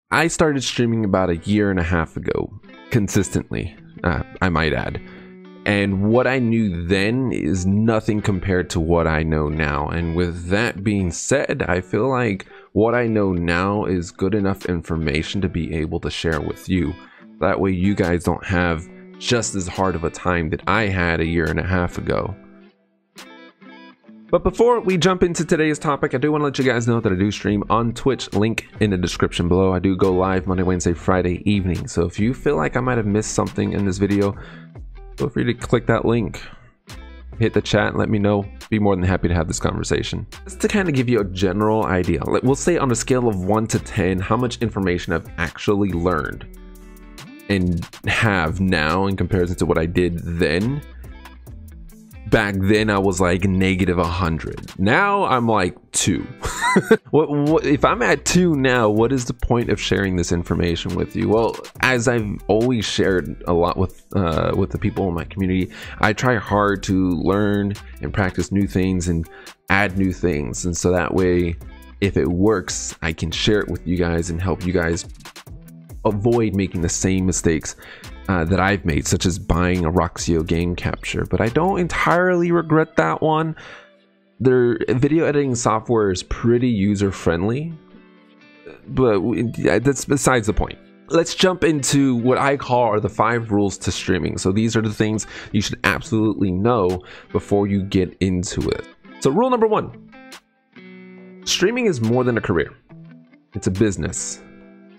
I started streaming about a year and a half ago, consistently, I might add. And what I knew then is nothing compared to what I know now. And with that being said, I feel like what I know now is good enough information to be able to share with you. That way you guys don't have just as hard of a time that I had a year and a half ago. But before we jump into today's topic, I do want to let you guys know that I do stream on Twitch, link in the description below. I do go live Monday, Wednesday, Friday evening. So if you feel like I might have missed something in this video, feel free to click that link, hit the chat, and let me know. Be more than happy to have this conversation. Just to kind of give you a general idea, we'll say on a scale of 1 to 10, how much information I've actually learned and have now in comparison to what I did then. Back then I was like -100. Now I'm like 2. what if I'm at 2 now, what is the point of sharing this information with you? Well, as I've always shared a lot with the people in my community, I try hard to learn and practice new things and add new things, and so that way if it works, I can share it with you guys and help you guys avoid making the same mistakes that I've made, such as buying a Roxio game capture. But I don't entirely regret that one. Their video editing software is pretty user friendly, but that's besides the point. Let's jump into what I call are the 5 rules to streaming. So these are the things you should absolutely know before you get into it. So rule number 1, streaming is more than a career, it's a business.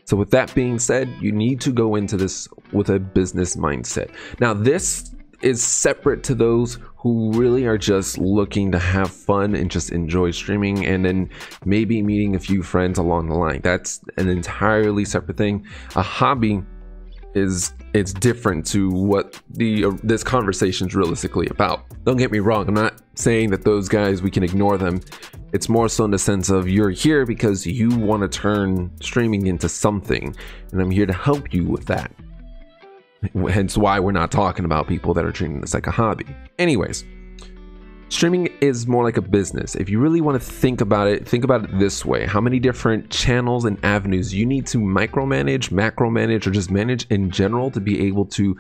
So with that being said, you need to go into this with a business mindset. Now, this is separate to those who really are just looking to have fun and just enjoy streaming, and then maybe meeting a few friends along the line. That's an entirely separate thing. A hobby it's different to what this conversation is realistically about. Don't get me wrong, I'm not saying that those guys, we can ignore them. It's more so in the sense of you're here because you want to turn streaming into something, and I'm here to help you with that. Hence why we're not talking about people that are treating this like a hobby. Anyways, streaming is more like a business. If you really want to think about it this way: how many different channels and avenues you need to micromanage, macromanage, or just manage in general to be able to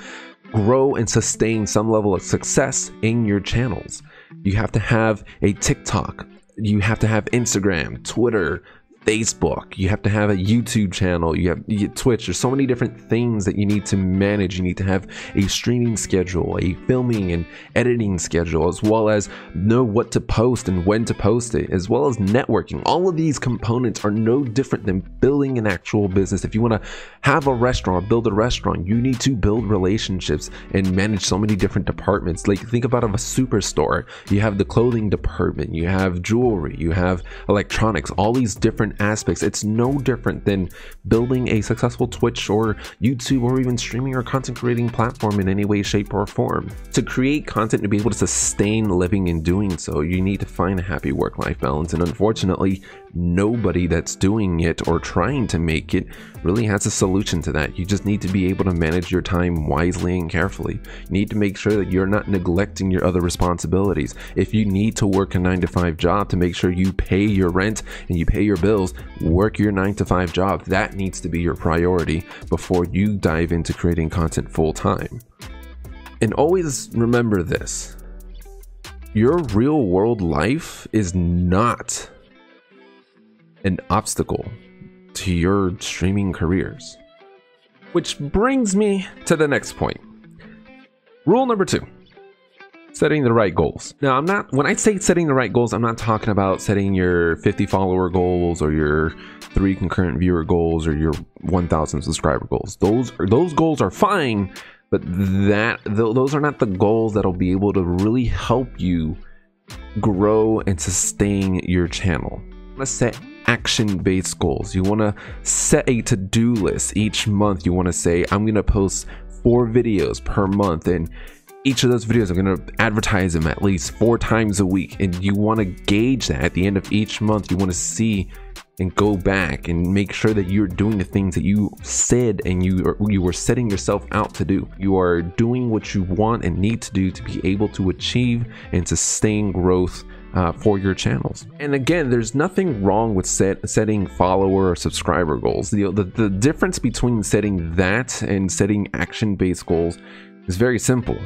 grow and sustain some level of success in your channels. You have to have a TikTok, you have to have Instagram, Twitter, Facebook, you have to have a YouTube channel, you have Twitch. There's so many different things that you need to manage. You need to have a streaming schedule, a filming and editing schedule, as well as know what to post and when to post it, as well as networking. All of these components are no different than building an actual business. If you want to have a restaurant or build a restaurant, you need to build relationships and manage so many different departments. Like, think about a superstore. You have the clothing department, you have jewelry, you have electronics, all these different aspects. It's no different than building a successful Twitch or YouTube or even streaming or content creating platform in any way, shape, or form. To create content, to be able to sustain living in doing so, you need to find a happy work-life balance, and unfortunately nobody that's doing it or trying to make it really has a solution to that. You just need to be able to manage your time wisely and carefully. You need to make sure that you're not neglecting your other responsibilities. If you need to work a 9-to-5 job to make sure you pay your rent and you pay your bills, work your 9-to-5 job. That needs to be your priority before you dive into creating content full-time. And always remember this: your real world life is not an obstacle to your streaming careers. Which brings me to the next point. Rule number 2, setting the right goals. Now, when I say setting the right goals, I'm not talking about setting your 50 follower goals or your 3 concurrent viewer goals or your 1,000 subscriber goals. Those goals are fine, but those are not the goals that'll be able to really help you grow and sustain your channel. You want to set action-based goals. You want to set a to-do list each month. You want to say, I'm going to post 4 videos per month, and each of those videos, I'm going to advertise them at least 4 times a week. And you want to gauge that at the end of each month. You want to see and go back and make sure that you're doing the things that you said and you were setting yourself out to do. You are doing what you want and need to do to be able to achieve and sustain growth for your channels. And again, there's nothing wrong with setting follower or subscriber goals. The difference between setting that and setting action-based goals is very simple.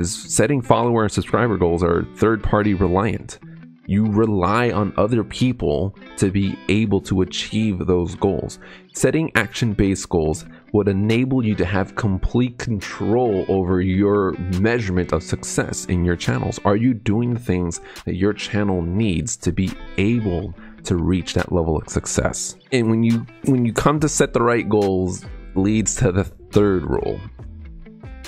Setting follower and subscriber goals are third-party reliant. You rely on other people to be able to achieve those goals. Setting action-based goals would enable you to have complete control over your measurement of success in your channels. Are you doing things that your channel needs to be able to reach that level of success? And when you come to set the right goals, leads to the third rule: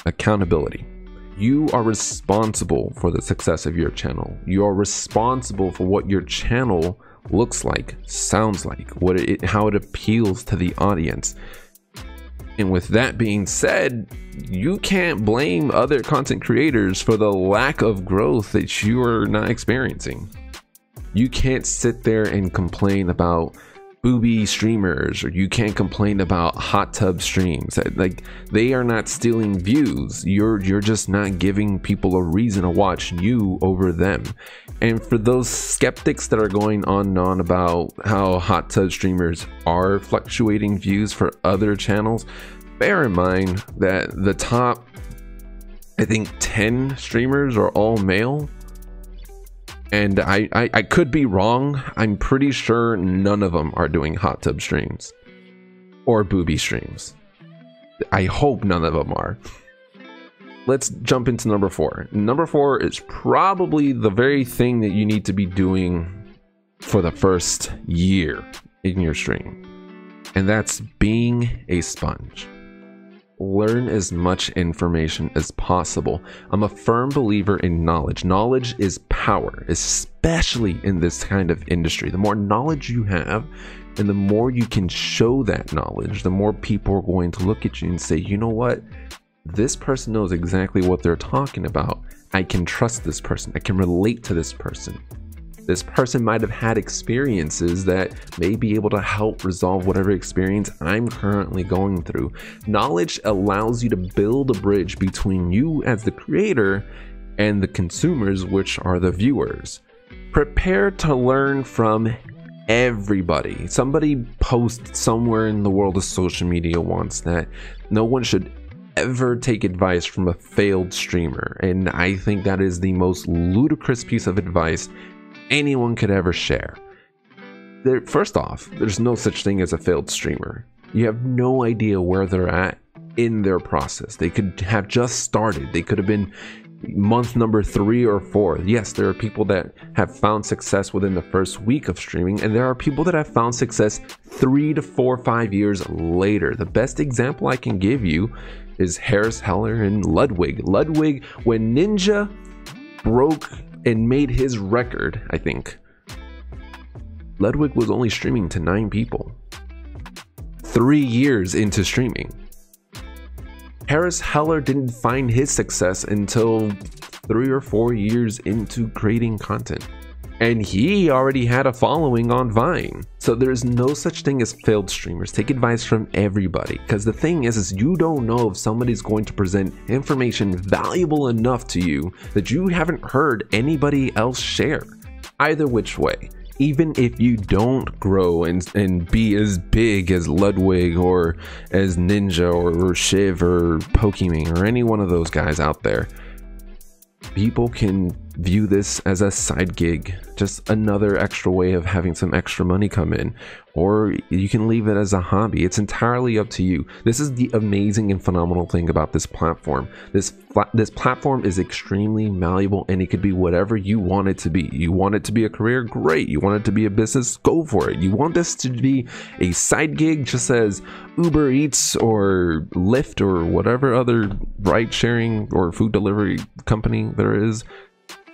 accountability. You are responsible for the success of your channel. You are responsible for what your channel looks like, sounds like, how it appeals to the audience. And with that being said, you can't blame other content creators for the lack of growth that you are not experiencing. You can't sit there and complain about booby streamers, or you can't complain about hot tub streams. Like, they are not stealing views. You're just not giving people a reason to watch you over them. And for those skeptics that are going on and on about how hot tub streamers are fluctuating views for other channels, bear in mind that the top, I think, 10 streamers are all male. And I could be wrong. I'm pretty sure none of them are doing hot tub streams or booby streams. I hope none of them are. Let's jump into number 4. Number 4 is probably the very thing that you need to be doing for the first year in your stream. And that's being a sponge. Learn as much information as possible. I'm a firm believer in knowledge. Knowledge is power, especially in this kind of industry. The more knowledge you have and the more you can show that knowledge, the more people are going to look at you and say, you know what? This person knows exactly what they're talking about. I can trust this person. I can relate to this person. This person might have had experiences that may be able to help resolve whatever experience I'm currently going through. Knowledge allows you to build a bridge between you as the creator and the consumers, which are the viewers. Prepare to learn from everybody. Somebody posted somewhere in the world of social media once that no one should ever take advice from a failed streamer. And I think that is the most ludicrous piece of advice anyone could ever share. First off, there's no such thing as a failed streamer. You have no idea where they're at in their process. They could have just started. They could have been month number 3 or 4. Yes, there are people that have found success within the first week of streaming, and there are people that have found success 3 to 4, 5 years later. The best example I can give you is Harris Heller and Ludwig. Ludwig, when Ninja broke and made his record, I think, Ludwig was only streaming to 9 people 3 years into streaming. Harris Heller didn't find his success until 3 or 4 years into creating content, and he already had a following on Vine. So there's no such thing as failed streamers. Take advice from everybody, because the thing is you don't know if somebody's going to present information valuable enough to you that you haven't heard anybody else share. Either which way, even if you don't grow and be as big as Ludwig or as Ninja or Shiv or Pokimane or any one of those guys out there, people can view this as a side gig, just another extra way of having some extra money come in, or you can leave it as a hobby. It's entirely up to you. This is the amazing and phenomenal thing about this platform. This platform is extremely malleable, and it could be whatever you want it to be. You want it to be a career? Great. You want it to be a business? Go for it. You want this to be a side gig, just as Uber Eats or Lyft or whatever other ride sharing or food delivery company there is?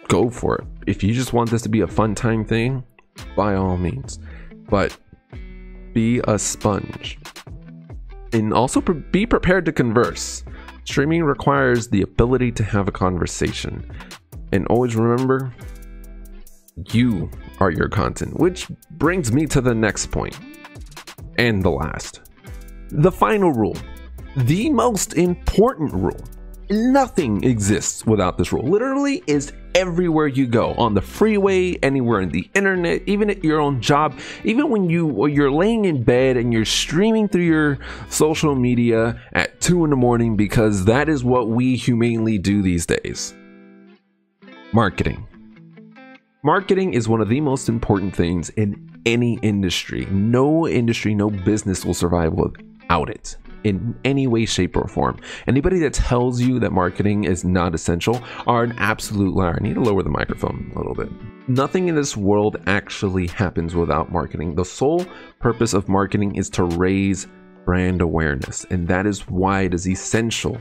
Go for it. If you just want this to be a fun time thing, by all means, but be a sponge. And also be prepared to converse. Streaming requires the ability to have a conversation. And always remember, you are your content, which brings me to the next point, and the last. The final rule, the most important rule. Nothing exists without this rule. Literally is everywhere you go, on the freeway, anywhere in the internet, even at your own job, even when you're laying in bed and you're streaming through your social media at 2 in the morning, because that is what we humanely do these days. Marketing. Marketing is one of the most important things in any industry. No industry, no business will survive without it in any way, shape, or form. Anybody that tells you that marketing is not essential are an absolute liar. I need to lower the microphone a little bit. Nothing in this world actually happens without marketing. The sole purpose of marketing is to raise brand awareness, and that is why it is essential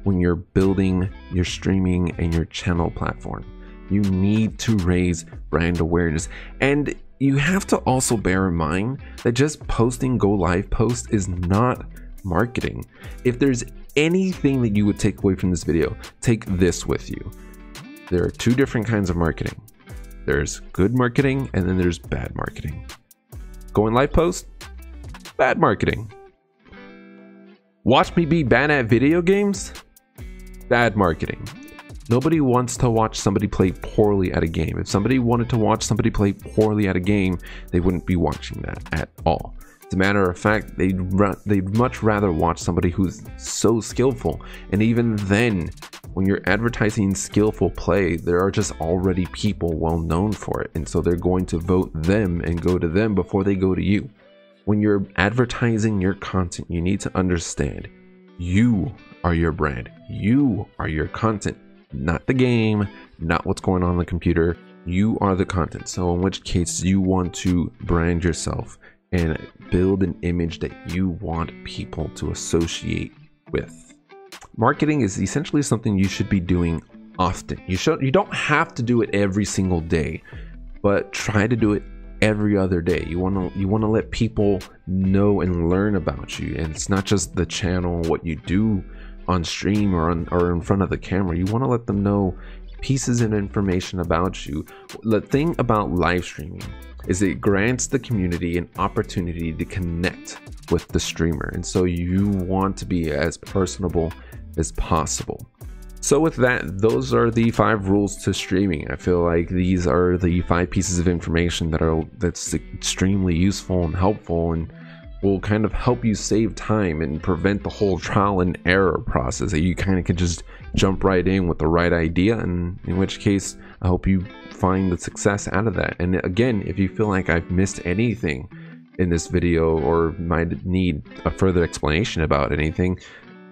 when you're building your streaming and your channel platform. You need to raise brand awareness, and you have to also bear in mind that just posting go live posts is not marketing. If there's anything that you would take away from this video, take this with you. There are two different kinds of marketing. There's good marketing and then there's bad marketing. Going live post, bad marketing. Watch me be bad at video games, bad marketing. Nobody wants to watch somebody play poorly at a game. If somebody wanted to watch somebody play poorly at a game, they wouldn't be watching that at all. As a matter of fact, they'd much rather watch somebody who's so skillful. And even then, when you're advertising skillful play, there are just already people well known for it. And so they're going to vote them and go to them before they go to you. When you're advertising your content, you need to understand you are your brand. You are your content, not the game, not what's going on the computer. You are the content. So in which case you want to brand yourself and build an image that you want people to associate with. Marketing is essentially something you should be doing often. You don't have to do it every single day, but try to do it every other day. You want to let people know and learn about you. And it's not just the channel, what you do on stream or in front of the camera. You want to let them know pieces of information about you. The thing about live streaming is it grants the community an opportunity to connect with the streamer, and so you want to be as personable as possible. So with that, those are the 5 rules to streaming. I feel like these are the 5 pieces of information that's extremely useful and helpful, and will kind of help you save time and prevent the whole trial and error process, that you kind of can just jump right in with the right idea, and in which case I hope you find the success out of that. And again, if you feel like I've missed anything in this video or might need a further explanation about anything,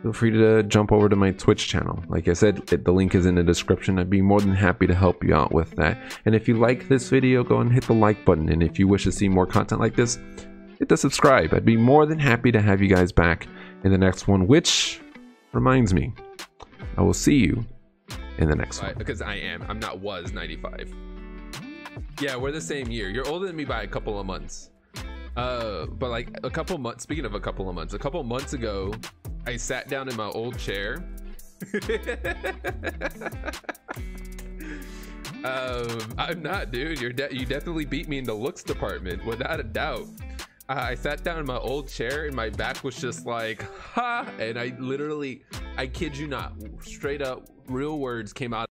feel free to jump over to my Twitch channel. Like I said, the link is in the description. I'd be more than happy to help you out with that. And if you like this video, go and hit the like button, and if you wish to see more content like this, hit the subscribe. I'd be more than happy to have you guys back in the next one, which reminds me, I will see you in the next one. Because I'm not was 95. Yeah, we're the same year. You're older than me by a couple of months. But like a couple months, speaking of a couple of months, a couple months ago, I sat down in my old chair. I'm not, dude. You definitely beat me in the looks department, without a doubt. I sat down in my old chair and my back was just like, ha! And I kid you not, straight up, real words came out.